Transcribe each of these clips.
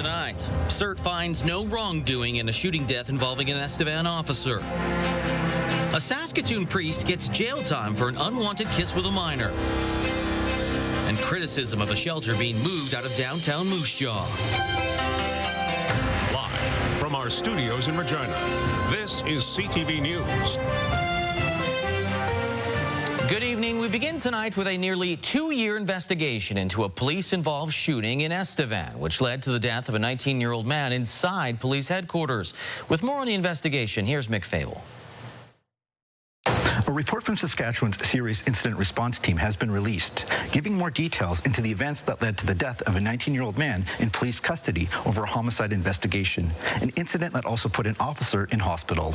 Tonight, SIRT finds no wrongdoing in a shooting death involving an Estevan officer. A Saskatoon priest gets jail time for an unwanted kiss with a minor. And criticism of a shelter being moved out of downtown Moose Jaw. Live from our studios in Regina, this is CTV News. Good evening. We begin tonight with a nearly 2-year investigation into a police-involved shooting in Estevan, which led to the death of a 19-year-old man inside police headquarters. With more on the investigation, here's Mick Fable. A report from Saskatchewan's Serious Incident Response Team has been released, giving more details into the events that led to the death of a 19-year-old man in police custody over a homicide investigation, an incident that also put an officer in hospital.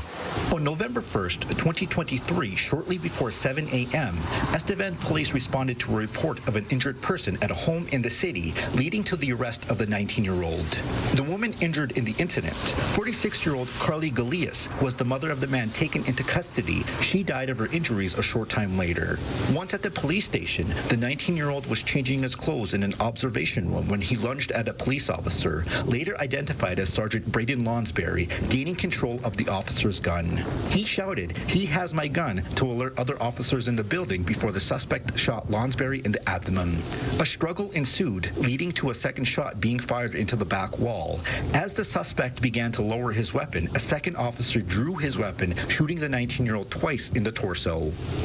On November 1st, 2023, shortly before 7 a.m., Estevan police responded to a report of an injured person at a home in the city, leading to the arrest of the 19-year-old. The woman injured in the incident, 46-year-old Carly Gallagher, was the mother of the man taken into custody. She died of her injuries a short time later. Once at the police station, the 19-year-old was changing his clothes in an observation room when he lunged at a police officer, later identified as Sergeant Braden Lonsberry, gaining control of the officer's gun. He shouted, "He has my gun," to alert other officers in the building before the suspect shot Lonsberry in the abdomen. A struggle ensued, leading to a second shot being fired into the back wall. As the suspect began to lower his weapon, a second officer drew his weapon, shooting the 19-year-old twice in the torso.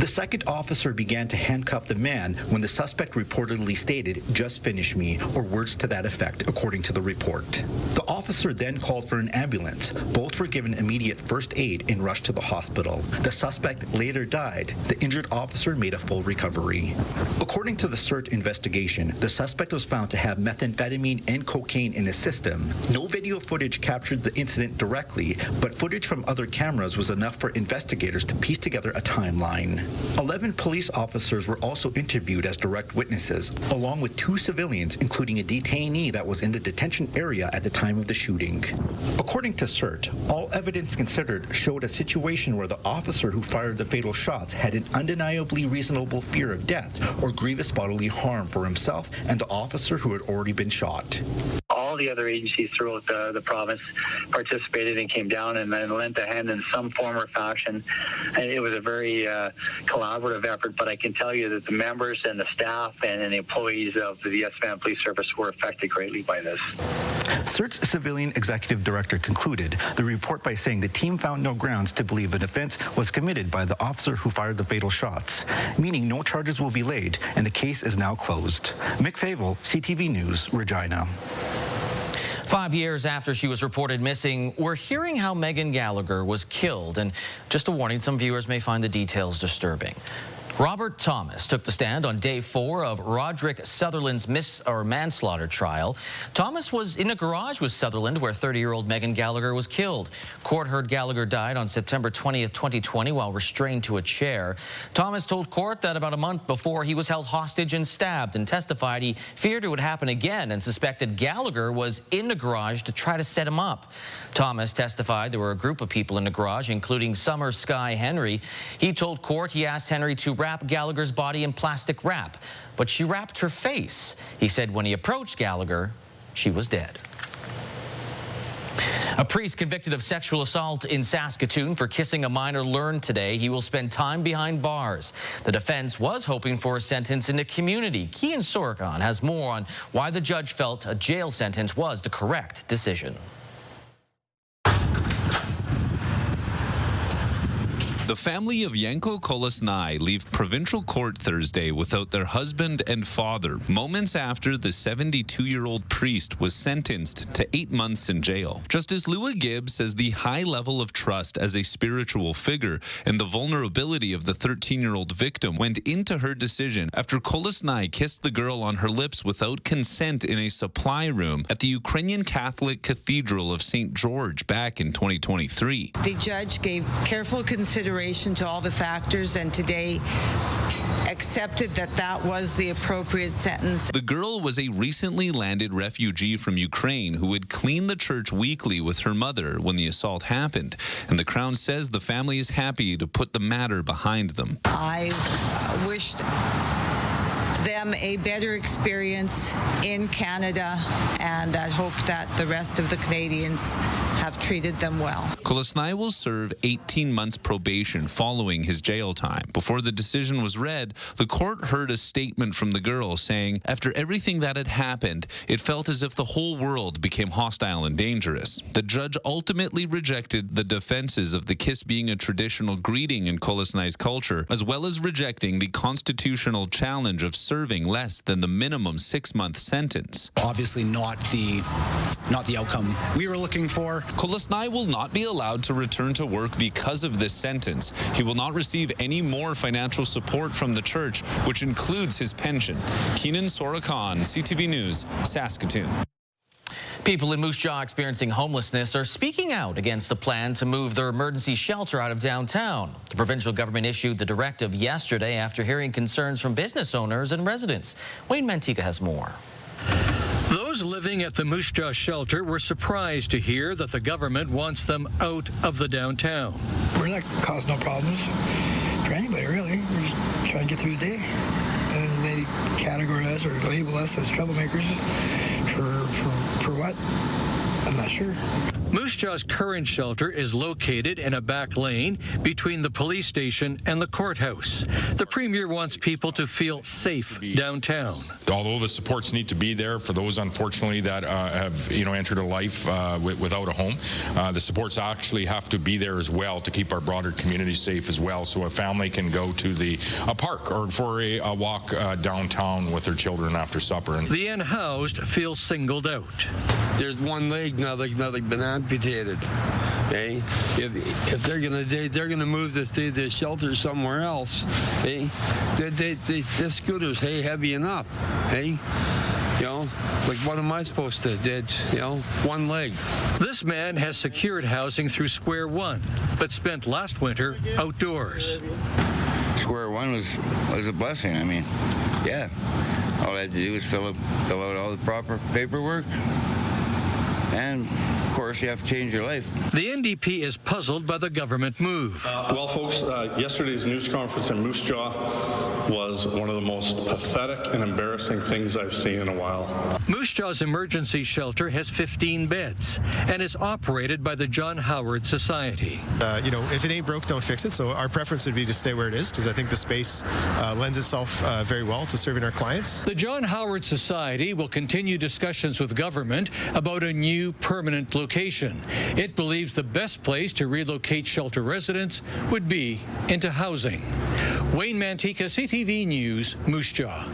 The second officer began to handcuff the man when the suspect reportedly stated, "Just finish me," or words to that effect, according to the report. The officer then called for an ambulance. Both were given immediate first aid and rushed to the hospital. The suspect later died. The injured officer made a full recovery. According to the SIRT investigation, the suspect was found to have methamphetamine and cocaine in his system. No video footage captured the incident directly, but footage from other cameras was enough for investigators to piece together a timeline. 11 police officers were also interviewed as direct witnesses, along with 2 civilians, including a detainee that was in the detention area at the time of the shooting. According to SIRT, all evidence considered showed a situation where the officer who fired the fatal shots had an undeniably reasonable fear of death or grievous bodily harm for himself and the officer who had already been shot. All the other agencies throughout the province participated and came down and then lent a hand in some form or fashion. And it was a very collaborative effort, but I can tell you that the members and the staff and the employees of the Estevan Police Service were affected greatly by this. SIRT's civilian executive director concluded the report by saying the team found no grounds to believe an offense was committed by the officer who fired the fatal shots, meaning no charges will be laid and the case is now closed. Mick Fable, CTV News, Regina. 5 years after she was reported missing, we're hearing how Megan Gallagher was killed. And just a warning, some viewers may find the details disturbing. Robert Thomas took the stand on day 4 of Roderick Sutherland's manslaughter trial. Thomas was in a garage with Sutherland where 30-year-old Megan Gallagher was killed. Court heard Gallagher died on September 20th, 2020 while restrained to a chair. Thomas told court that about a month before he was held hostage and stabbed, and testified he feared it would happen again and suspected Gallagher was in the garage to try to set him up. Thomas testified there were a group of people in the garage, including Summer Sky Henry. He told court he asked Henry to wrap Gallagher's body in plastic wrap, but she wrapped her face. He said when he approached Gallagher, she was dead. A priest convicted of sexual assault in Saskatoon for kissing a minor learned today he will spend time behind bars. The defense was hoping for a sentence in the community. Kian Sorokon has more on why the judge felt a jail sentence was the correct decision. The family of Yanko Kolasnai leave provincial court Thursday without their husband and father, moments after the 72-year-old priest was sentenced to 8 months in jail. Justice Lua Gibbs says the high level of trust as a spiritual figure and the vulnerability of the 13-year-old victim went into her decision after Kolasnai kissed the girl on her lips without consent in a supply room at the Ukrainian Catholic Cathedral of St. George back in 2023. The judge gave careful consideration to all the factors and today accepted that that was the appropriate sentence. The girl was a recently landed refugee from Ukraine who would clean the church weekly with her mother when the assault happened. And the Crown says the family is happy to put the matter behind them. I wished them a better experience in Canada, and I hope that the rest of the Canadians have treated them well. Kolasnai will serve 18 months probation following his jail time. Before the decision was read, the court heard a statement from the girl saying, after everything that had happened, it felt as if the whole world became hostile and dangerous. The judge ultimately rejected the defenses of the kiss being a traditional greeting in Kolasnai's culture, as well as rejecting the constitutional challenge of serving less than the minimum 6-month sentence. Obviously not the outcome we were looking for. Kolasnai will not be allowed to return to work because of this sentence. He will not receive any more financial support from the church, which includes his pension. Keenan Sorakan, CTV News, Saskatoon. People in Moose Jaw experiencing homelessness are speaking out against the plan to move their emergency shelter out of downtown. The provincial government issued the directive yesterday after hearing concerns from business owners and residents. Wayne Mantika has more. Those living at the Moose Jaw shelter were surprised to hear that the government wants them out of the downtown. We're not causing no problems for anybody, really. We're just trying to get through the day. And they categorize or label us as troublemakers for what? I'm not sure. Moose Jaw's current shelter is located in a back lane between the police station and the courthouse. The Premier wants people to feel safe downtown. Although the supports need to be there for those, unfortunately, that have entered a life without a home, the supports actually have to be there as well to keep our broader community safe as well. So a family can go to a park or for a walk downtown with their children after supper. The unhoused feel singled out. There's one leg now that's been amputated. Okay, if they're gonna move the shelter somewhere else. Hey, this scooter's heavy enough. Hey. Like what am I supposed to do? One leg. This man has secured housing through Square One, but spent last winter outdoors. Square One was a blessing. I mean, yeah, all I had to do was fill out all the proper paperwork. And, of course, you have to change your life. The NDP is puzzled by the government move. Well, folks, yesterday's news conference in Moose Jaw was one of the most pathetic and embarrassing things I've seen in a while. Moose Jaw's emergency shelter has 15 beds and is operated by the John Howard Society. If it ain't broke, don't fix it. So our preference would be to stay where it is because I think the space lends itself very well to serving our clients. The John Howard Society will continue discussions with government about a new permanent location. It believes the best place to relocate shelter residents would be into housing. Wayne Mantika, CTV News, Moose Jaw.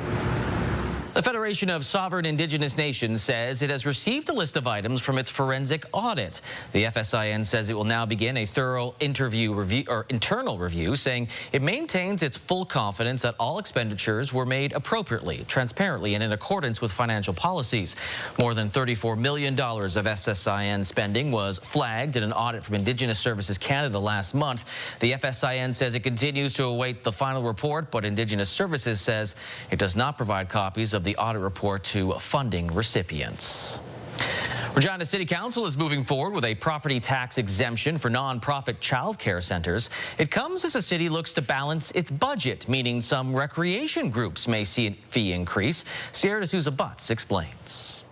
The Federation of Sovereign Indigenous Nations says it has received a list of items from its forensic audit. The FSIN says it will now begin a thorough internal review, saying it maintains its full confidence that all expenditures were made appropriately, transparently, and in accordance with financial policies. More than $34 million of FSIN spending was flagged in an audit from Indigenous Services Canada last month. The FSIN says it continues to await the final report, but Indigenous Services says it does not provide copies of the audit report to funding recipients. Regina City Council is moving forward with a property tax exemption for non-profit childcare centers. It comes as the city looks to balance its budget, meaning some recreation groups may see a fee increase. Sierra D'Souza Butts explains.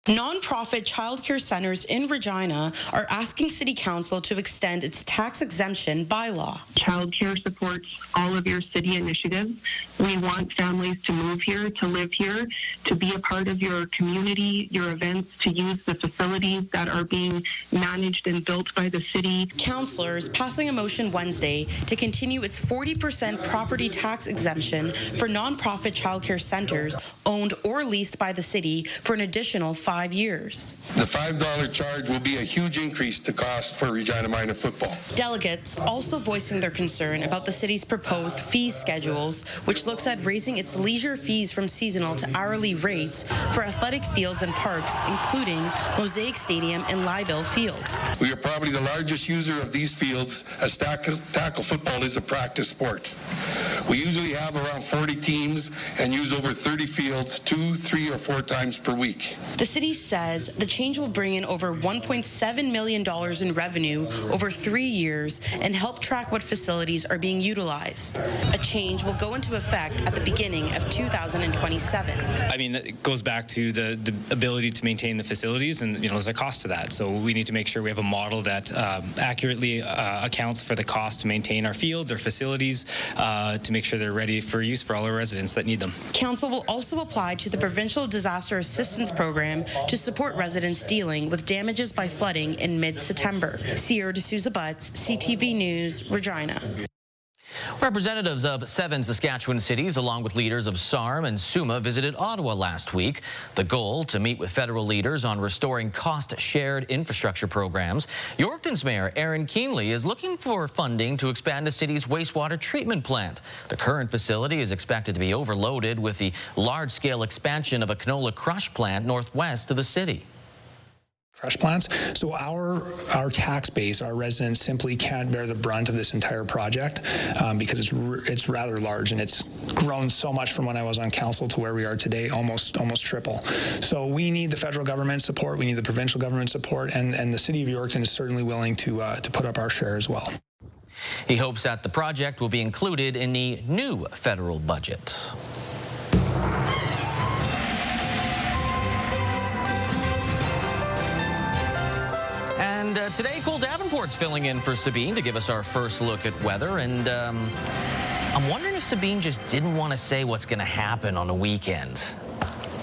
Non-profit childcare centers in Regina are asking City Council to extend its tax exemption bylaw. Childcare supports all of your city initiatives. We want families to move here, to live here, to be a part of your community, your events, to use the facilities that are being managed and built by the city. Councillors passing a motion Wednesday to continue its 40% property tax exemption for non-profit childcare centers owned or leased by the city for an additional 5 years. The $5 charge will be a huge increase to cost for Regina Minor football. Delegates also voicing their concern about the city's proposed fee schedules, which looks at raising its leisure fees from seasonal to hourly rates for athletic fields and parks, including Mosaic Stadium and Lyville Field. We are probably the largest user of these fields, as tackle football is a practice sport. We usually have around 40 teams and use over 30 fields 2, 3, or 4 times per week. The city city says the change will bring in over $1.7 million in revenue over 3 years and help track what facilities are being utilized. A change will go into effect at the beginning of 2027. I mean, it goes back to the ability to maintain the facilities, and there's a cost to that. So we need to make sure we have a model that accurately accounts for the cost to maintain our fields, our facilities, to make sure they're ready for use for all our residents that need them. Council will also apply to the Provincial Disaster Assistance Program to support residents dealing with damages by flooding in mid-September. Sierra D'Souza Butts, CTV News, Regina. Representatives of 7 Saskatchewan cities, along with leaders of SARM and SUMA, visited Ottawa last week. The goal, to meet with federal leaders on restoring cost-shared infrastructure programs. Yorkton's Mayor Aaron Keenley is looking for funding to expand the city's wastewater treatment plant. The current facility is expected to be overloaded with the large-scale expansion of a canola crush plant northwest of the city. Crush plants. So our tax base, our residents simply can't bear the brunt of this entire project because it's rather large, and it's grown so much from when I was on council to where we are today, almost triple. So we need the federal government support, we need the provincial government support, and the city of Yorkton is certainly willing to put up our share as well. He hopes that the project will be included in the new federal budget. And today, Cole Davenport's filling in for Sabine to give us our first look at weather. And I'm wondering if Sabine just didn't want to say what's going to happen on the weekend.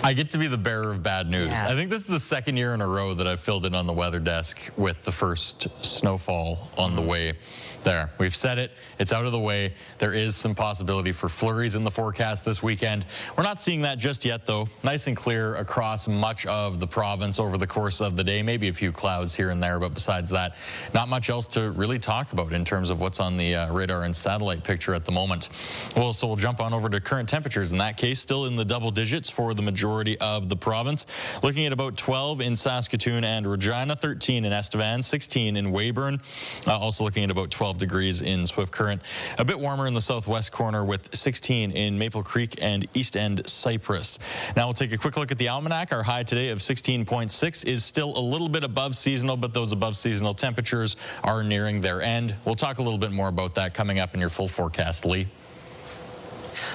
I get to be the bearer of bad news. Yeah. I think this is the second year in a row that I've filled in on the weather desk with the first snowfall on the way there. We've said it. It's out of the way. There is some possibility for flurries in the forecast this weekend. We're not seeing that just yet, though. Nice and clear across much of the province over the course of the day. Maybe a few clouds here and there, but besides that, not much else to really talk about in terms of what's on the radar and satellite picture at the moment. Well, so we'll jump on over to current temperatures. In that case, still in the double digits for the majority of the province. Looking at about 12 in Saskatoon and Regina, 13 in Estevan, 16 in Weyburn. Also looking at about 12 degrees in Swift Current. A bit warmer in the southwest corner with 16 in Maple Creek and East End Cypress. Now we'll take a quick look at the almanac. Our high today of 16.6 is still a little bit above seasonal, but those above seasonal temperatures are nearing their end. We'll talk a little bit more about that coming up in your full forecast, Lee.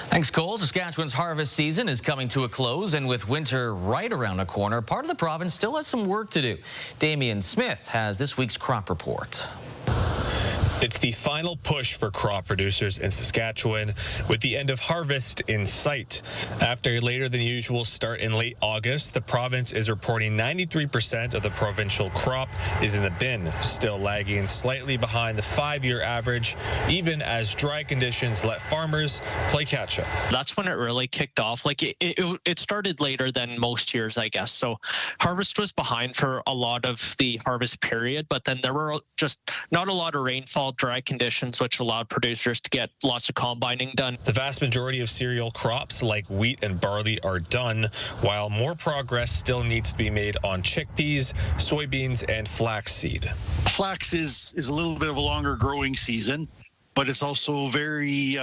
Thanks, Cole. Saskatchewan's harvest season is coming to a close, and with winter right around the corner, part of the province still has some work to do. Damian Smith has this week's crop report. It's the final push for crop producers in Saskatchewan, with the end of harvest in sight. After a later than usual start in late August, the province is reporting 93% of the provincial crop is in the bin, still lagging slightly behind the 5-year average, even as dry conditions let farmers play catch up. That's when it really kicked off. Like it started later than most years, I guess. So harvest was behind for a lot of the harvest period, but then there were just not a lot of rainfall, dry conditions, which allowed producers to get lots of combining done. The vast majority of cereal crops like wheat and barley are done, while more progress still needs to be made on chickpeas, soybeans, and flaxseed. Flax is a little bit of a longer growing season, but it's also very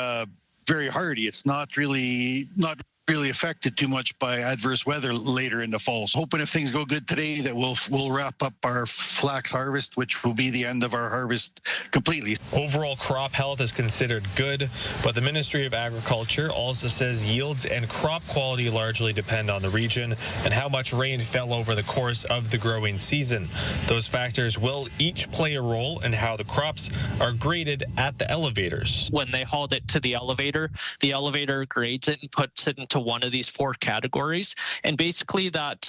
hardy. It's not really affected too much by adverse weather later in the fall. So hoping if things go good today that we'll wrap up our flax harvest, which will be the end of our harvest completely. Overall crop health is considered good, but the Ministry of Agriculture also says yields and crop quality largely depend on the region and how much rain fell over the course of the growing season. Those factors will each play a role in how the crops are graded at the elevators. When they hauled it to the elevator grades it and puts it into one of these 4 categories, and basically that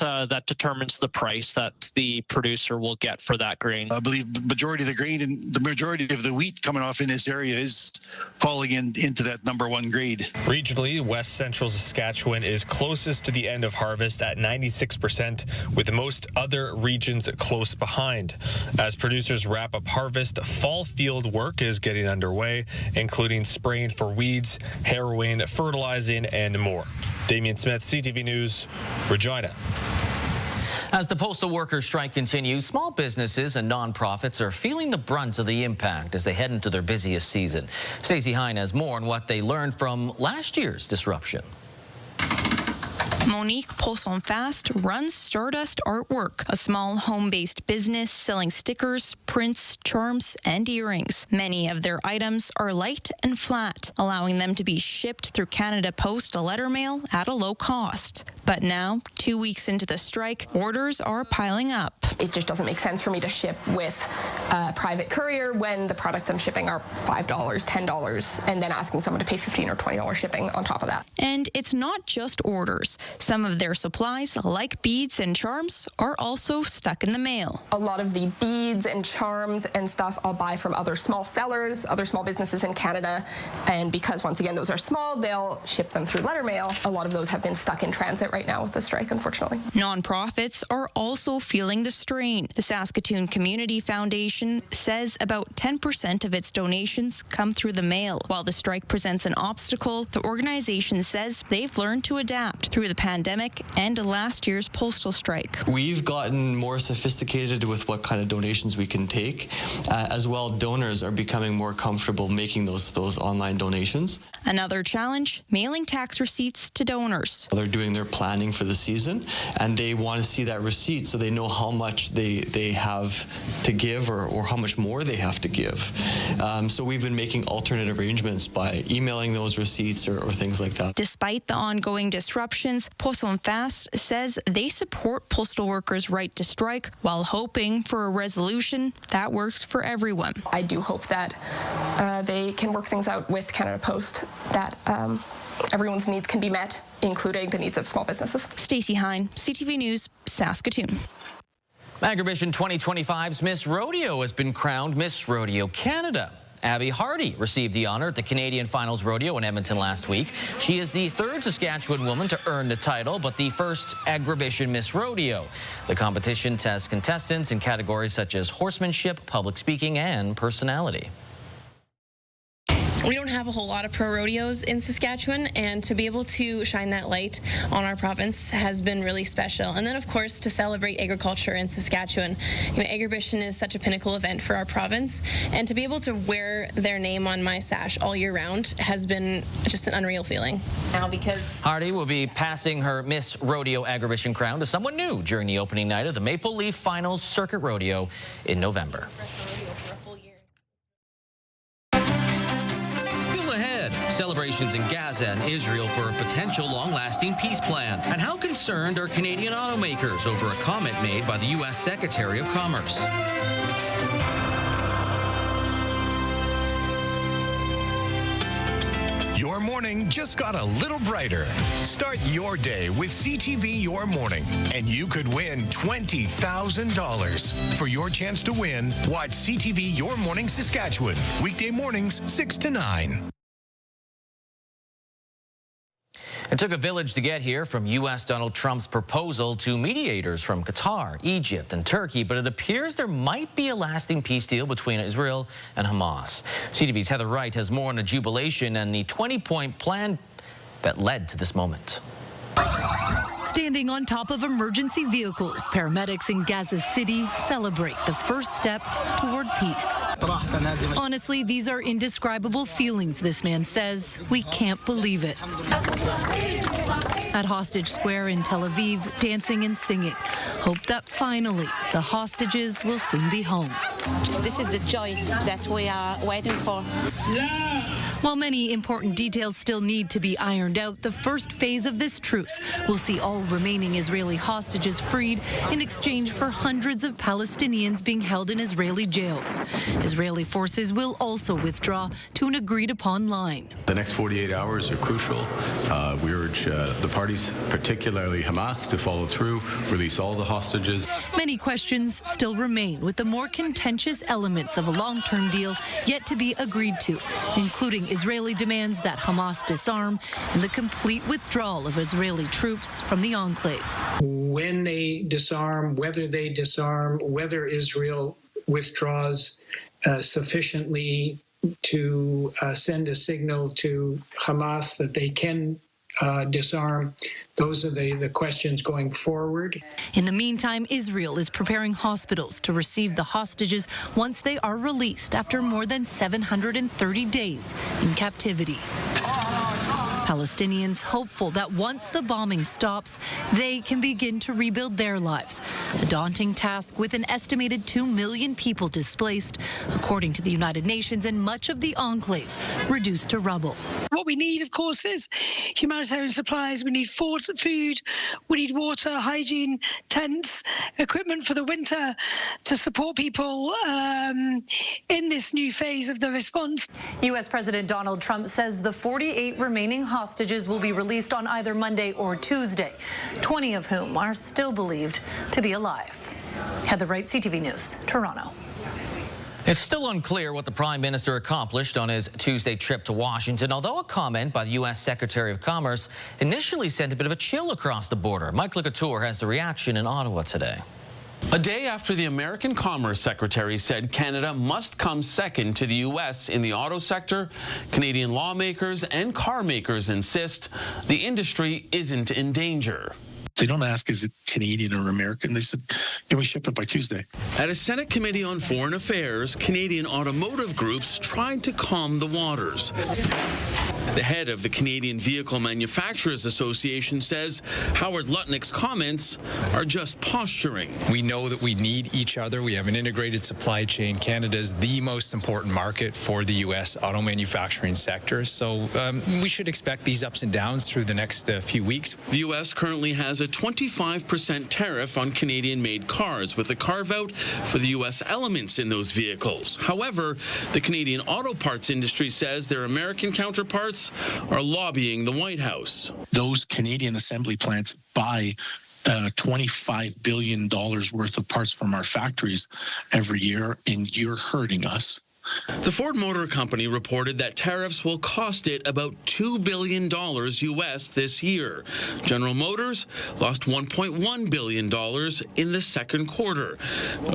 determines the price that the producer will get for that grain. I believe the majority of the grain and the majority of the wheat coming off in this area is falling into that #1 grade. Regionally, West Central Saskatchewan is closest to the end of harvest at 96%, with most other regions close behind. As producers wrap up harvest, fall field work is getting underway, including spraying for weeds, harrowing, fertilizing, and more. Damian Smith, CTV News, Regina. As the postal workers' strike continues, small businesses and nonprofits are feeling the brunt of the impact as they head into their busiest season. Stacey Hine has more on what they learned from last year's disruption. Monique Postal runs Stardust Artwork, a small home-based business selling stickers, prints, charms, and earrings. Many of their items are light and flat, allowing them to be shipped through Canada Post letter mail at a low cost. But now, 2 weeks into the strike, orders are piling up. It just doesn't make sense for me to ship with a private courier when the products I'm shipping are $5, $10, and then asking someone to pay $15 or $20 shipping on top of that. And it's not just orders. Some of their supplies, like beads and charms, are also stuck in the mail. A lot of the beads and charms and stuff I'll buy from other small sellers, other small businesses in Canada, and because, once again, those are small, they'll ship them through letter mail. A lot of those have been stuck in transit right now with the strike, unfortunately. Nonprofits are also feeling the strain. The Saskatoon Community Foundation says about 10% of its donations come through the mail. While the strike presents an obstacle, the organization says they've learned to adapt through the pandemic and last year's postal strike. We've gotten more sophisticated with what kind of donations we can take. As well, donors are becoming more comfortable making those online donations. Another challenge, mailing tax receipts to donors. They're doing their planning for the season, and they want to see that receipt so they know how much they have to give or how much more they have to give. So we've been making alternate arrangements by emailing those receipts or things like that. Despite the ongoing disruptions, Postal says they support postal workers' right to strike while hoping for a resolution that works for everyone. I do hope that they can work things out with Canada Post, that everyone's needs can be met, including the needs of small businesses. Stacey Hine, CTV News, Saskatoon. Agribition 2025's Miss Rodeo has been crowned Miss Rodeo Canada. Abby Hardy received the honor at the Canadian Finals Rodeo in Edmonton last week. She is the third Saskatchewan woman to earn the title, but the first Agribition Miss Rodeo. The competition tests contestants in categories such as horsemanship, public speaking, and personality. We don't have a whole lot of pro rodeos in Saskatchewan, and to be able to shine that light on our province has been really special. And then, of course, to celebrate agriculture in Saskatchewan. Agribition is such a pinnacle event for our province, and to be able to wear their name on my sash all year round has been just an unreal feeling. Now, because Hardy will be passing her Miss Rodeo Agribition crown to someone new during the opening night of the Maple Leaf Finals Circuit Rodeo in November. Celebrations in Gaza and Israel for a potential long-lasting peace plan. And how concerned are Canadian automakers over a comment made by the U.S. Secretary of Commerce? Your morning just got a little brighter. Start your day with CTV Your Morning, and you could win $20,000. For your chance to win, watch CTV Your Morning Saskatchewan, weekday mornings 6 to 9. It took a village to get here, from U.S. Donald Trump's proposal to mediators from Qatar, Egypt, and Turkey, but it appears there might be a lasting peace deal between Israel and Hamas. CTV's Heather Wright has more on the jubilation and the 20-point plan that led to this moment. Standing on top of emergency vehicles, paramedics in Gaza City celebrate the first step toward peace. Honestly, these are indescribable feelings, this man says. We can't believe it. At Hostage Square in Tel Aviv, dancing and singing. Hope that finally the hostages will soon be home. This is the joy that we are waiting for. While many important details still need to be ironed out, the first phase of this truce will see all remaining Israeli hostages freed in exchange for hundreds of Palestinians being held in Israeli jails. Israeli forces will also withdraw to an agreed-upon line. The next 48 hours are crucial. We urge the parties, particularly Hamas, to follow through, release all the hostages. Many questions still remain, with the more contentious elements of a long-term deal yet to be agreed to, including Israeli demands that Hamas disarm and the complete withdrawal of Israeli troops from the enclave. When they disarm, whether Israel withdraws sufficiently to send a signal to Hamas that they can disarm, those are the questions going forward. In the meantime, Israel is preparing hospitals to receive the hostages once they are released after more than 730 days in captivity. Palestinians hopeful that once the bombing stops, they can begin to rebuild their lives. A daunting task with an estimated 2 million people displaced, according to the United Nations, and much of the enclave reduced to rubble. What we need, of course, is humanitarian supplies. We need food, we need water, hygiene, tents, equipment for the winter to support people in this new phase of the response. U.S. President Donald Trump says the 48 remaining hostages will be released on either Monday or Tuesday, 20 of whom are still believed to be alive. Heather Wright, CTV News, Toronto. It's still unclear what the Prime Minister accomplished on his Tuesday trip to Washington, although a comment by the U.S. Secretary of Commerce initially sent a bit of a chill across the border. Mike Lecouture has the reaction in Ottawa today. A day after the American Commerce Secretary said Canada must come second to the U.S. in the auto sector, Canadian lawmakers and car makers insist the industry isn't in danger. They don't ask, is it Canadian or American? They said, can we ship it by Tuesday? At a Senate Committee on Foreign Affairs, Canadian automotive groups tried to calm the waters. The head of the Canadian Vehicle Manufacturers Association says Howard Lutnick's comments are just posturing. We know that we need each other. We have an integrated supply chain. Canada is the most important market for the U.S. auto manufacturing sector. So we should expect these ups and downs through the next few weeks. The U.S. currently has a 25% tariff on Canadian-made cars, with a carve-out for the U.S. elements in those vehicles. However, the Canadian auto parts industry says their American counterparts are lobbying the White House. Those Canadian assembly plants buy $25 billion worth of parts from our factories every year, and you're hurting us. The Ford Motor Company reported that tariffs will cost it about $2 billion U.S. this year. General Motors lost $1.1 billion in the second quarter.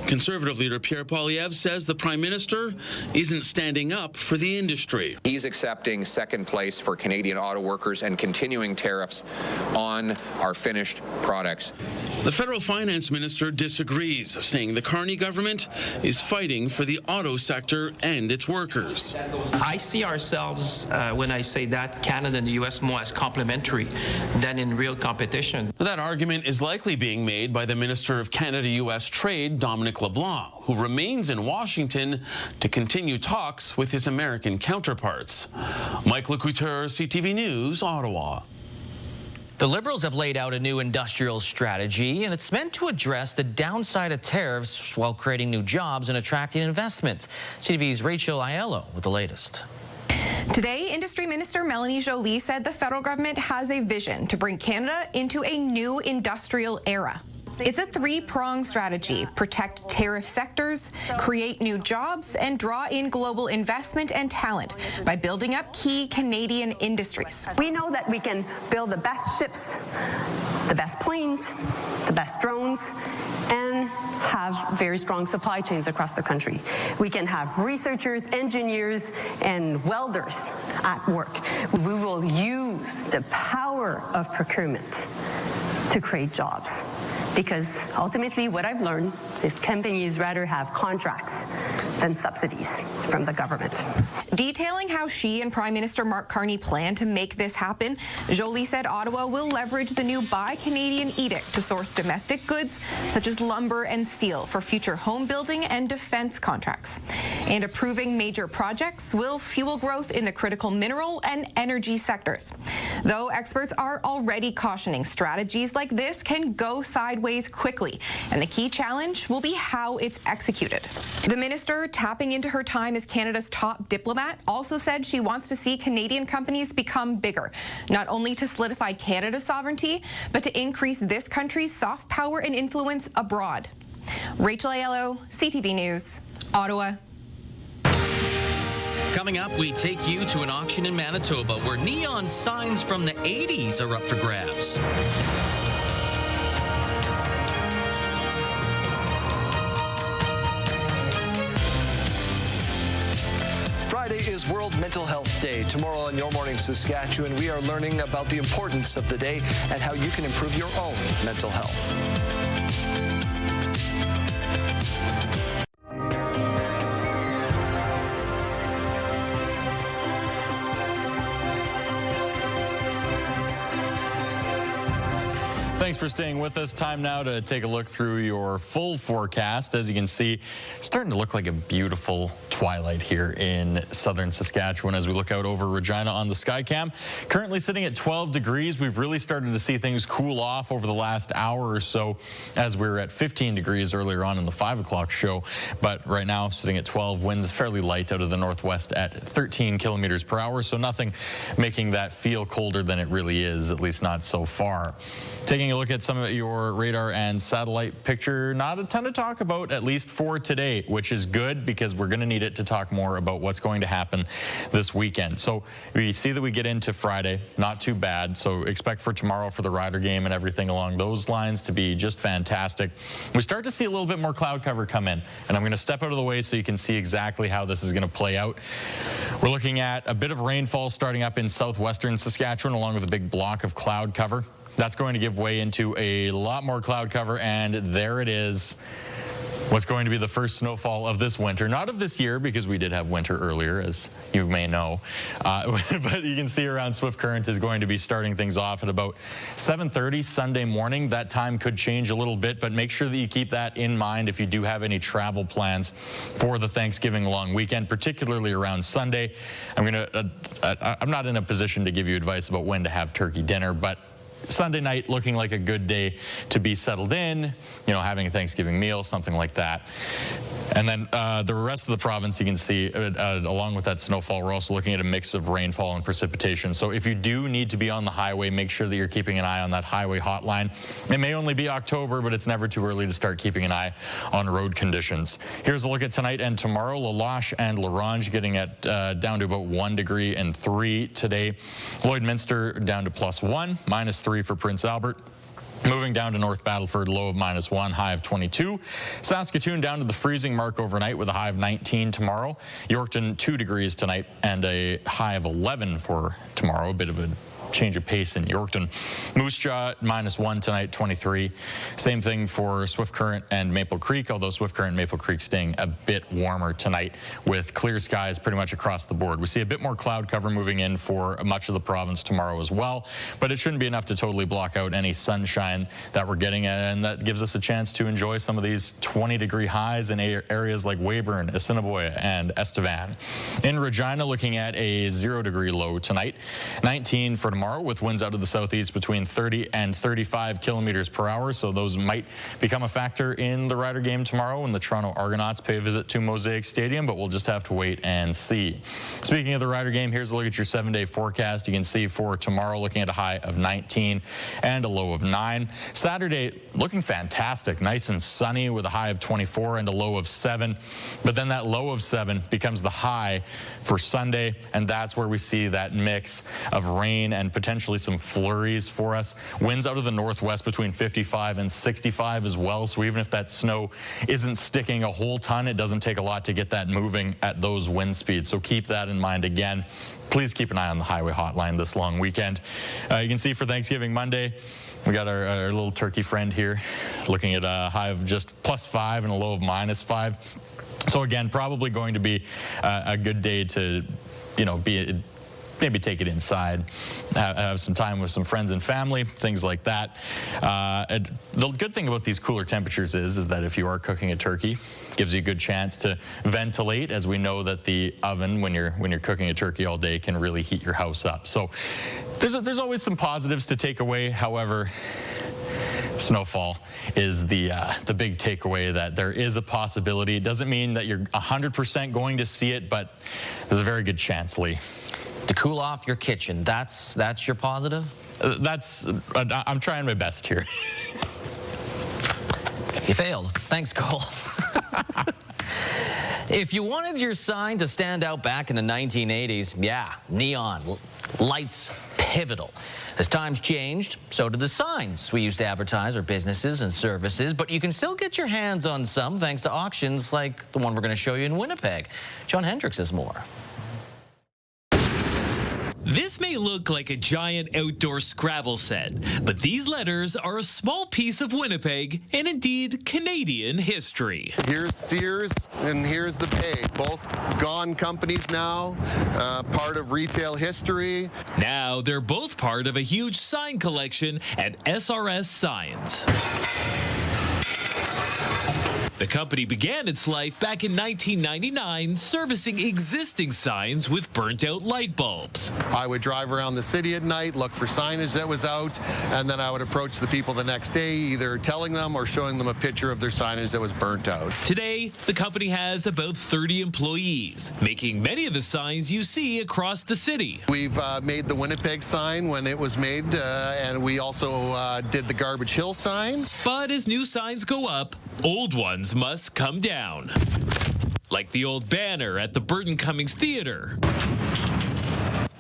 Conservative leader Pierre Poilievre says the Prime Minister isn't standing up for the industry. He's accepting second place for Canadian auto workers and continuing tariffs on our finished products. The federal finance minister disagrees, saying the Carney government is fighting for the auto sector and its workers. I see ourselves, when I say that, Canada and the U.S. more as complementary than in real competition. That argument is likely being made by the Minister of Canada-U.S. Trade, Dominic LeBlanc, who remains in Washington to continue talks with his American counterparts. Mike Lecouture, CTV News, Ottawa. The Liberals have laid out a new industrial strategy, and it's meant to address the downside of tariffs while creating new jobs and attracting investment. CTV's Rachel Aiello with the latest. Today, Industry Minister Melanie Joly said the federal government has a vision to bring Canada into a new industrial era. It's a three-pronged strategy: protect tariff sectors, create new jobs, and draw in global investment and talent by building up key Canadian industries. We know that we can build the best ships, the best planes, the best drones, and have very strong supply chains across the country. We can have researchers, engineers, and welders at work. We will use the power of procurement to create jobs. Because ultimately what I've learned is companies rather have contracts than subsidies from the government. Detailing how she and Prime Minister Mark Carney plan to make this happen, Joly said Ottawa will leverage the new Buy Canadian edict to source domestic goods such as lumber and steel for future home building and defense contracts. And approving major projects will fuel growth in the critical mineral and energy sectors. Though experts are already cautioning strategies like this can go sideways quickly, and the key challenge will be how it's executed. The minister, tapping into her time as Canada's top diplomat, also said she wants to see Canadian companies become bigger, not only to solidify Canada's sovereignty, but to increase this country's soft power and influence abroad. Rachel Aiello, CTV News, Ottawa. Coming up, we take you to an auction in Manitoba where neon signs from the 80s are up for grabs. Friday is World Mental Health Day. Tomorrow on Your Morning Saskatchewan, we are learning about the importance of the day and how you can improve your own mental health. Thanks for staying with us. Time now to take a look through your full forecast. As you can see, it's starting to look like a beautiful twilight here in southern Saskatchewan as we look out over Regina on the Skycam. Currently sitting at 12 degrees. We've really started to see things cool off over the last hour or so as we were at 15 degrees earlier on in the 5 o'clock show. But right now sitting at 12, winds fairly light out of the northwest at 13 kilometers per hour. So nothing making that feel colder than it really is, at least not so far. Taking a look at some of your radar and satellite picture, not a ton to talk about, at least for today, which is good because we're going to need it to talk more about what's going to happen this weekend. So we see that we get into Friday, not too bad. So expect for tomorrow for the Rider game and everything along those lines to be just fantastic. We start to see a little bit more cloud cover come in, and I'm going to step out of the way so you can see exactly how this is going to play out. We're looking at a bit of rainfall starting up in southwestern Saskatchewan along with a big block of cloud cover. That's going to give way into a lot more cloud cover, and there it is. What's going to be the first snowfall of this winter, not of this year because we did have winter earlier, as you may know, but you can see around Swift Current is going to be starting things off at about 7:30 Sunday morning. That time could change a little bit, but make sure that you keep that in mind if you do have any travel plans for the Thanksgiving long weekend, particularly around Sunday. I'm not in a position to give you advice about when to have turkey dinner, but Sunday night looking like a good day to be settled in, you know, having a Thanksgiving meal, something like that. And then the rest of the province, you can see, along with that snowfall, we're also looking at a mix of rainfall and precipitation. So if you do need to be on the highway, make sure that you're keeping an eye on that highway hotline. It may only be October, but it's never too early to start keeping an eye on road conditions. Here's a look at tonight and tomorrow. La Loche and La Ronge getting at down to about 1 degree and 3 today. Lloydminster down to +1, -3 for Prince Albert. Moving down to North Battleford, low of -1, high of 22. Saskatoon down to the freezing mark overnight with a high of 19 tomorrow. Yorkton 2 degrees tonight and a high of 11 for tomorrow. A bit of a change of pace in Yorkton. Moose Jaw -1 tonight, 23. Same thing for Swift Current and Maple Creek, although Swift Current and Maple Creek staying a bit warmer tonight with clear skies pretty much across the board. We see a bit more cloud cover moving in for much of the province tomorrow as well, but it shouldn't be enough to totally block out any sunshine that we're getting, and that gives us a chance to enjoy some of these 20-degree highs in areas like Weyburn, Assiniboia, and Estevan. In Regina, looking at a 0-degree low tonight, 19 for tomorrow, with winds out of the southeast between 30 and 35 kilometers per hour. So those might become a factor in the Rider game tomorrow when the Toronto Argonauts pay a visit to Mosaic Stadium, but we'll just have to wait and see. Speaking of the Rider game, here's a look at your 7-day forecast. You can see for tomorrow looking at a high of 19 and a low of 9. Saturday looking fantastic, nice and sunny with a high of 24 and a low of 7. But then that low of 7 becomes the high for Sunday, and that's where we see that mix of rain and potentially some flurries for us. Winds out of the northwest between 55 and 65 as well. So even if that snow isn't sticking a whole ton, it doesn't take a lot to get that moving at those wind speeds. So keep that in mind again. Please keep an eye on the highway hotline this long weekend. You can see for Thanksgiving Monday, we got our little turkey friend here looking at a high of just +5 and a low of -5. So again, probably going to be a good day to, you know, maybe take it inside, have some time with some friends and family, things like that. The good thing about these cooler temperatures is that if you are cooking a turkey, gives you a good chance to ventilate, as we know that the oven, when you're cooking a turkey all day, can really heat your house up. So there's always some positives to take away. However, snowfall is the big takeaway, that there is a possibility. It doesn't mean that you're 100% going to see it, but there's a very good chance, Lee. To cool off your kitchen, that's your positive? I'm trying my best here. You failed. Thanks, Cole. If you wanted your sign to stand out back in the 1980s, yeah, neon, lights, pivotal. As times changed, so did the signs we used to advertise our businesses and services, but you can still get your hands on some thanks to auctions like the one we're going to show you in Winnipeg. John Hendricks has more. This may look like a giant outdoor Scrabble set, but these letters are a small piece of Winnipeg and indeed Canadian history. Here's Sears and here's the Bay, both gone companies now, part of retail history. Now they're both part of a huge sign collection at SRS Signs. The company began its life back in 1999, servicing existing signs with burnt-out light bulbs. I would drive around the city at night, look for signage that was out, and then I would approach the people the next day, either telling them or showing them a picture of their signage that was burnt out. Today, the company has about 30 employees, making many of the signs you see across the city. We've made the Winnipeg sign when it was made, and we also did the Garbage Hill sign. But as new signs go up, old ones must come down. Like the old banner at the Burton Cummings Theatre.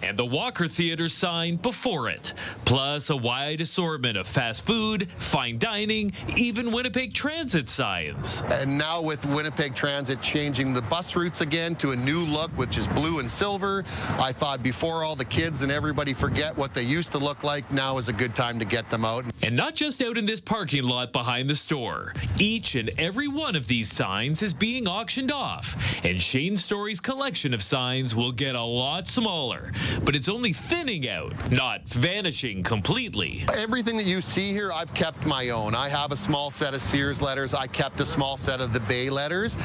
And the Walker Theatre sign before it, plus a wide assortment of fast food, fine dining, even Winnipeg Transit signs. And now with Winnipeg Transit changing the bus routes again to a new look, which is blue and silver, I thought before all the kids and everybody forget what they used to look like, now is a good time to get them out. And not just out in this parking lot behind the store. Each and every one of these signs is being auctioned off, and Shane Story's collection of signs will get a lot smaller. But it's only thinning out, not vanishing completely. Everything that you see here, I've kept my own. I have a small set of Sears letters. I kept a small set of the Bay letters.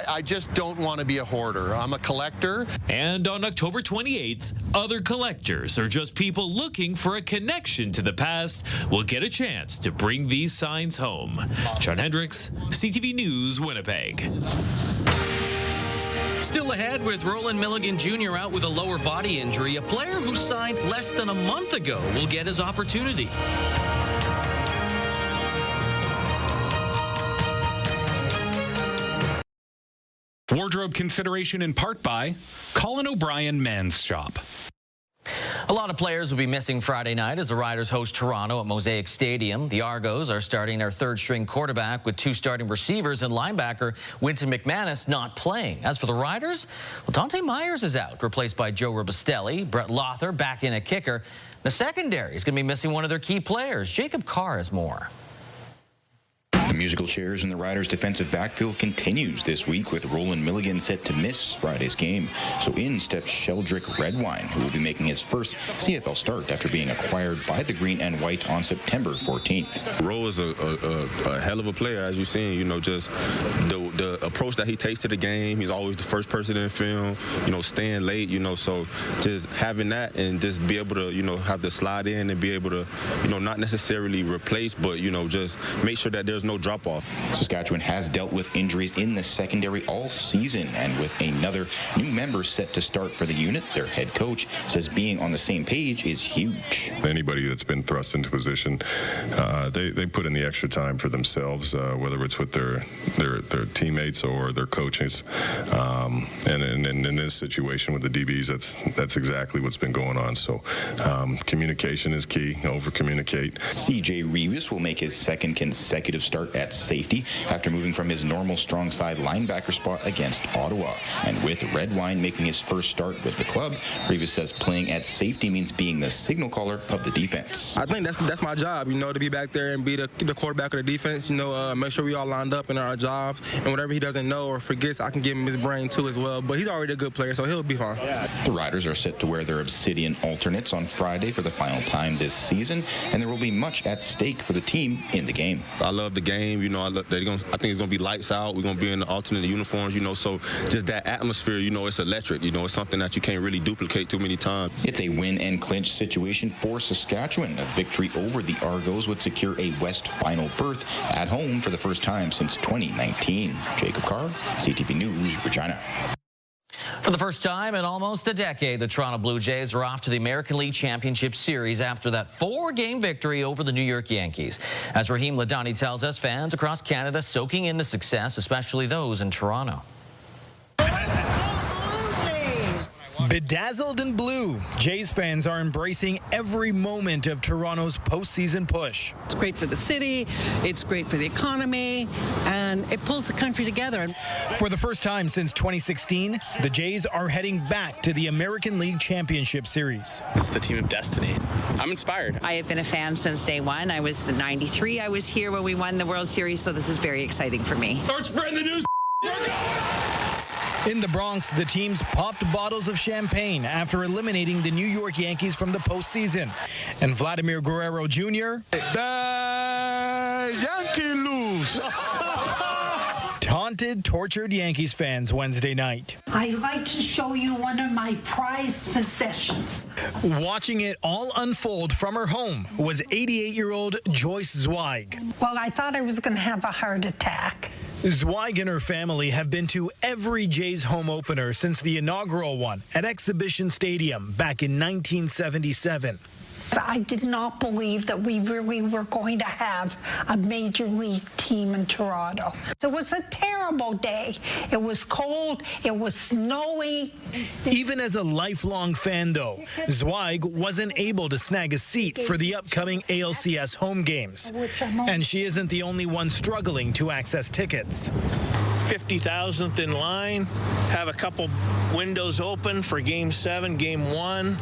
I just don't want to be a hoarder. I'm a collector. And on October 28th, other collectors or just people looking for a connection to the past will get a chance to bring these signs home. John Hendricks, CTV News, Winnipeg. Still ahead with Roland Milligan Jr. out with a lower body injury. A player who signed less than a month ago will get his opportunity. Wardrobe consideration in part by Colin O'Brien Men's Shop. A lot of players will be missing Friday night as the Riders host Toronto at Mosaic Stadium. The Argos are starting their third-string quarterback with two starting receivers and linebacker Winton McManus not playing. As for the Riders, well, Dante Myers is out, replaced by Joe Robustelli. Brett Lothar back in at kicker. The secondary is going to be missing one of their key players. Jacob Carr has more. The musical chairs in the Riders' defensive backfield continues this week with Roland Milligan set to miss Friday's game. So in steps Sheldrick Redwine, who will be making his first CFL start after being acquired by the Green and White on September 14th. Ro is a hell of a player, as you've seen. You know, just the approach that he takes to the game. He's always the first person in film, you know, staying late, you know, so just having that and just be able to, you know, have to slide in and be able to, you know, not necessarily replace, but, you know, just make sure that there's no drop-off. Saskatchewan has dealt with injuries in the secondary all season, and with another new member set to start for the unit, their head coach says being on the same page is huge. Anybody that's been thrust into position, they put in the extra time for themselves, whether it's with their teammates or their coaches. And in this situation with the DBs, that's exactly what's been going on. So communication is key. Over-communicate. CJ Reeves will make his second consecutive start at safety after moving from his normal strong side linebacker spot against Ottawa. And with Redwine making his first start with the club, Reeves says playing at safety means being the signal caller of the defense. I think that's my job, you know, to be back there and be the quarterback of the defense, you know, make sure we all lined up in our jobs, and whatever he doesn't know or forgets, I can give him his brain too as well. But he's already a good player, so he'll be fine. The Riders are set to wear their Obsidian alternates on Friday for the final time this season, and there will be much at stake for the team in the game. I love the game, you know, I think it's going to be lights out. We're going to be in the alternate uniforms, you know, so just that atmosphere, you know, it's electric. You know, it's something that you can't really duplicate too many times. It's a win and clinch situation for Saskatchewan. A victory over the Argos would secure a West final berth at home for the first time since 2019. Jacob Carr, CTV News, Regina. For the first time in almost a decade, the Toronto Blue Jays are off to the American League Championship Series after that 4-game victory over the New York Yankees. As Raheem Ladani tells us, fans across Canada soaking in the success, especially those in Toronto. Bedazzled in blue, Jays fans are embracing every moment of Toronto's postseason push. It's great for the city, it's great for the economy, and it pulls the country together. For the first time since 2016, the Jays are heading back to the American League Championship Series. It's the team of destiny. I'm inspired. I have been a fan since day one. I was in '93. I was here when we won the World Series, so this is very exciting for me. Start spreading the news. In the Bronx, the teams popped bottles of champagne after eliminating the New York Yankees from the postseason. And Vladimir Guerrero Jr. The Yankee lose. Taunted, tortured Yankees fans Wednesday night. I'd like to show you one of my prized possessions. Watching it all unfold from her home was 88-year-old Joyce Zweig. Well, I thought I was going to have a heart attack. Zweig and her family have been to every Jays home opener since the inaugural one at Exhibition Stadium back in 1977. I did not believe that we really were going to have a major league team in Toronto. It was a terrible day. It was cold. It was snowy. Even as a lifelong fan, though, Zweig wasn't able to snag a seat for the upcoming ALCS home games. And she isn't the only one struggling to access tickets. 50,000th in line, have a couple windows open for Game 7, Game 1,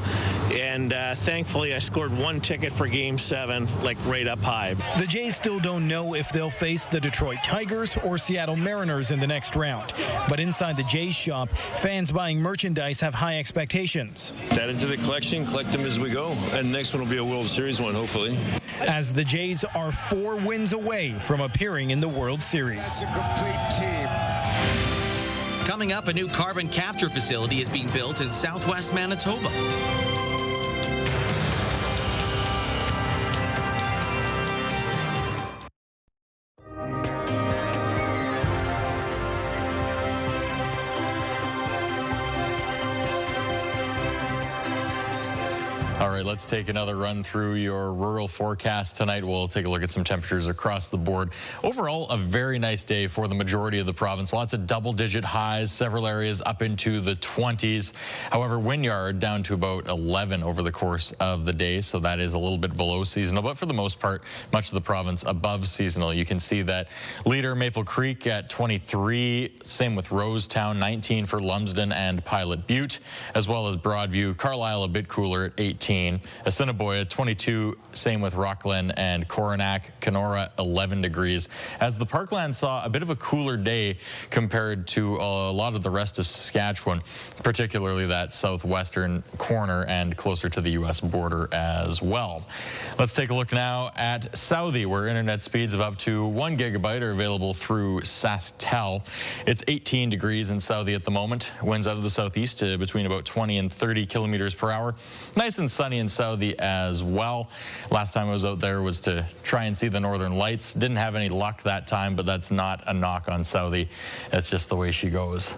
and thankfully I scored one ticket for Game 7, like right up high. The Jays still don't know if they'll face the Detroit Tigers or Seattle Mariners in the next round. But inside the Jays shop, fans buying merchandise have high expectations. Add into the collection, collect them as we go, and the next one will be a World Series one, hopefully. As the Jays are 4 wins away from appearing in the World Series. Complete team. Coming up, a new carbon capture facility is being built in southwest Manitoba. All right, let's take another run through your rural forecast tonight. We'll take a look at some temperatures across the board. Overall, a very nice day for the majority of the province. Lots of double-digit highs, several areas up into the 20s. However, Wynyard down to about 11 over the course of the day, so that is a little bit below seasonal. But for the most part, much of the province above seasonal. You can see that Leader, Maple Creek at 23, same with Rosetown, 19 for Lumsden and Pilot Butte, as well as Broadview. Carlisle a bit cooler at 18. Assiniboia 22, same with Rockland and Coronach. Kenora 11 degrees. As the Parkland saw a bit of a cooler day compared to a lot of the rest of Saskatchewan, particularly that southwestern corner and closer to the U.S. border as well. Let's take a look now at Southie, where internet speeds of up to 1 gigabyte are available through SaskTel. It's 18 degrees in Southie at the moment. Winds out of the southeast to between about 20 and 30 kilometers per hour. Nice and sunny in Southie as well. Last time I was out there was to try and see the Northern Lights. Didn't have any luck that time, but that's not a knock on Southie. That's just the way she goes.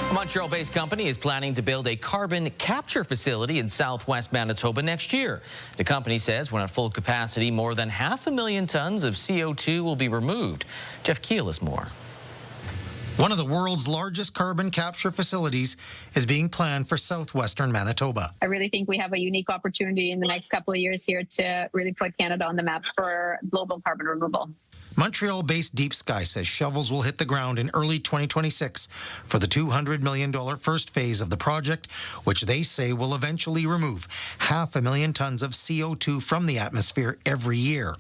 A Montreal-based company is planning to build a carbon capture facility in southwest Manitoba next year. The company says when at full capacity, more than 500,000 tons of CO2 will be removed. Jeff Keel has more. One of the world's largest carbon capture facilities is being planned for southwestern Manitoba. I really think we have a unique opportunity in the next couple of years here to really put Canada on the map for global carbon removal. Montreal-based Deep Sky says shovels will hit the ground in early 2026 for the $200 million first phase of the project, which they say will eventually remove 500,000 tons of CO2 from the atmosphere every year.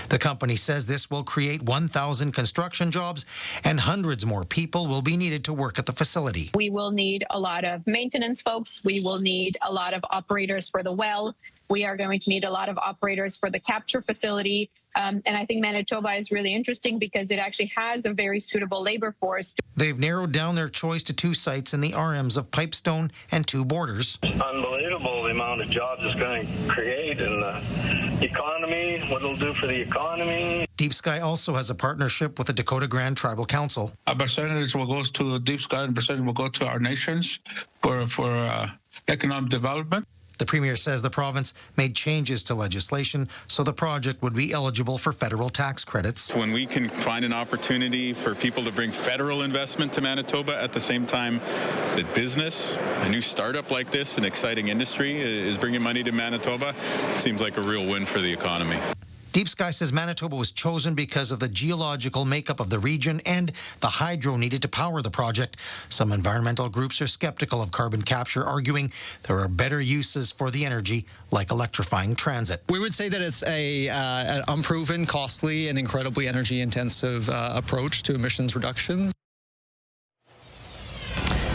The company says this will create 1,000 construction jobs and hundreds more people will be needed to work at the facility. We will need a lot of maintenance folks. We will need a lot of operators for the well. We are going to need a lot of operators for the capture facility. And I think Manitoba is really interesting because it actually has a very suitable labor force. They've narrowed down their choice to 2 sites in the RMs of Pipestone and 2 Borders. Unbelievable the amount of jobs it's going to create in the economy, what it'll do for the economy. Deep Sky also has a partnership with the Dakota Grand Tribal Council. A percentage will go to Deep Sky and a percentage will go to our nations for economic development. The Premier says the province made changes to legislation so the project would be eligible for federal tax credits. When we can find an opportunity for people to bring federal investment to Manitoba at the same time that business, a new startup like this, an exciting industry, is bringing money to Manitoba, it seems like a real win for the economy. Deep Sky says Manitoba was chosen because of the geological makeup of the region and the hydro needed to power the project. Some environmental groups are skeptical of carbon capture, arguing there are better uses for the energy, like electrifying transit. We would say that it's an unproven, costly, and incredibly energy-intensive approach to emissions reductions.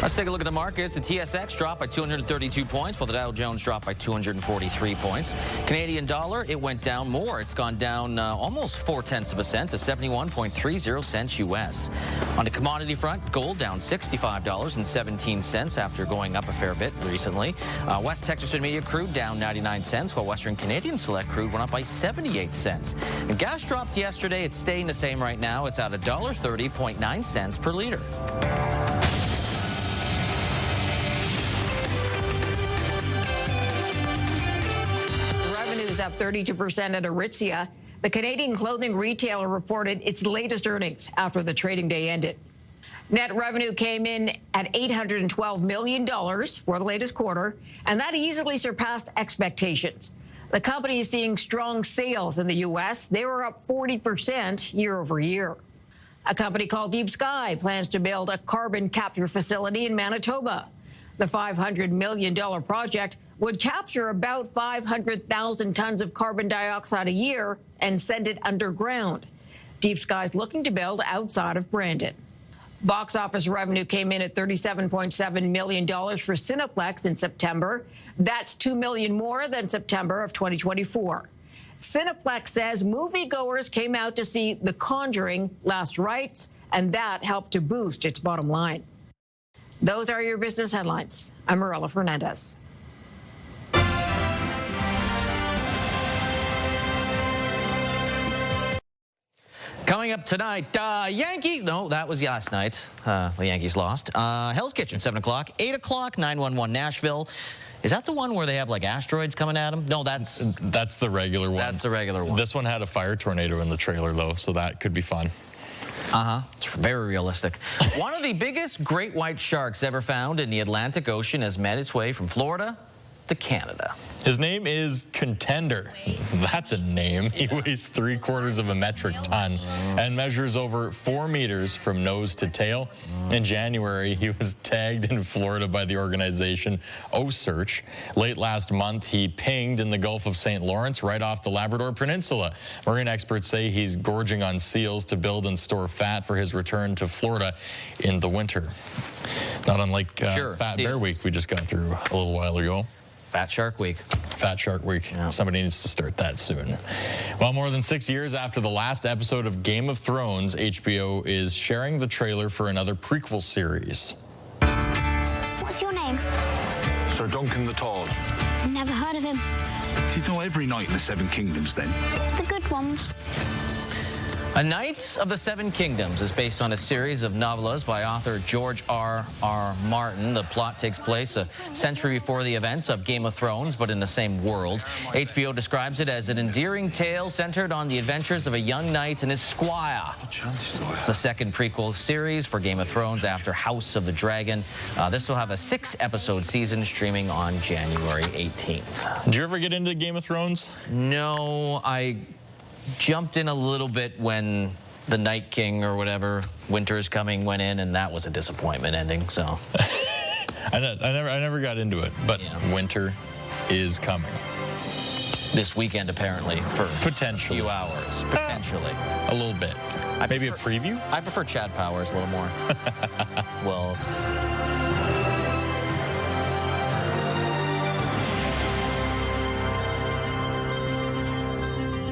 Let's take a look at the markets. The TSX dropped by 232 points, while the Dow Jones dropped by 243 points. Canadian dollar, it went down more. It's gone down almost 0.4 cents to 71.30 cents U.S. On the commodity front, gold down $65.17 after going up a fair bit recently. West Texas Intermediate crude down 99 cents, while Western Canadian Select crude went up by 78 cents. And gas dropped yesterday. It's staying the same right now. It's at $1.30.9 per liter. Up 32% at Aritzia. The Canadian clothing retailer reported its latest earnings after the trading day ended. Net revenue came in at $812 million for the latest quarter, and that easily surpassed expectations. The company is seeing strong sales in the U.S. They were up 40% year over year. A company called Deep Sky plans to build a carbon capture facility in Manitoba. The $500 million project would capture about 500,000 tons of carbon dioxide a year and send it underground. Deep Sky's looking to build outside of Brandon. Box office revenue came in at $37.7 million for Cineplex in September. That's $2 million more than September of 2024. Cineplex says moviegoers came out to see The Conjuring: Last Rites, and that helped to boost its bottom line. Those are your business headlines. I'm Marilla Fernandez. Coming up tonight, no, that was last night. The Yankees lost. Hell's Kitchen, 7 o'clock. 8 o'clock, 911 Nashville. Is that the one where they have like asteroids coming at them? No, that's the regular one. That's the regular one. This one had a fire tornado in the trailer, though, so that could be fun. It's very realistic. One of the biggest great white sharks ever found in the Atlantic Ocean has made its way from Florida to Canada. His name is Contender. That's a name. He weighs 3/4 of a metric ton and measures over 4 meters from nose to tail. In January, he was tagged in Florida by the organization SIRT. Late last month, he pinged in the Gulf of St. Lawrence right off the Labrador Peninsula. Marine experts say he's gorging on seals to build and store fat for his return to Florida in the winter. Not unlike Fat Bear Week we just got through a little while ago. Fat Shark Week. Fat Shark Week. Yeah. Somebody needs to start that soon. Well, more than 6 years after the last episode of Game of Thrones, HBO is sharing the trailer for another prequel series. What's your name? Sir Duncan the Tall. Never heard of him. Do you know every knight in the Seven Kingdoms, then? The good ones. A Knights of the Seven Kingdoms is based on a series of novellas by author George R.R. Martin. The plot takes place a century before the events of Game of Thrones, but in the same world. HBO describes it as an endearing tale centered on the adventures of a young knight and his squire. It's the second prequel series for Game of Thrones after House of the Dragon. This will have a 6-episode season streaming on January 18th. Did you ever get into Game of Thrones? No, I jumped in a little bit when the Night King or whatever, Winter is Coming, went in, and that was a disappointment ending. So I never got into it, but Winter is Coming this weekend apparently for potentially a few hours, potentially a little bit. Maybe a preview. I prefer Chad Powers a little more. Well.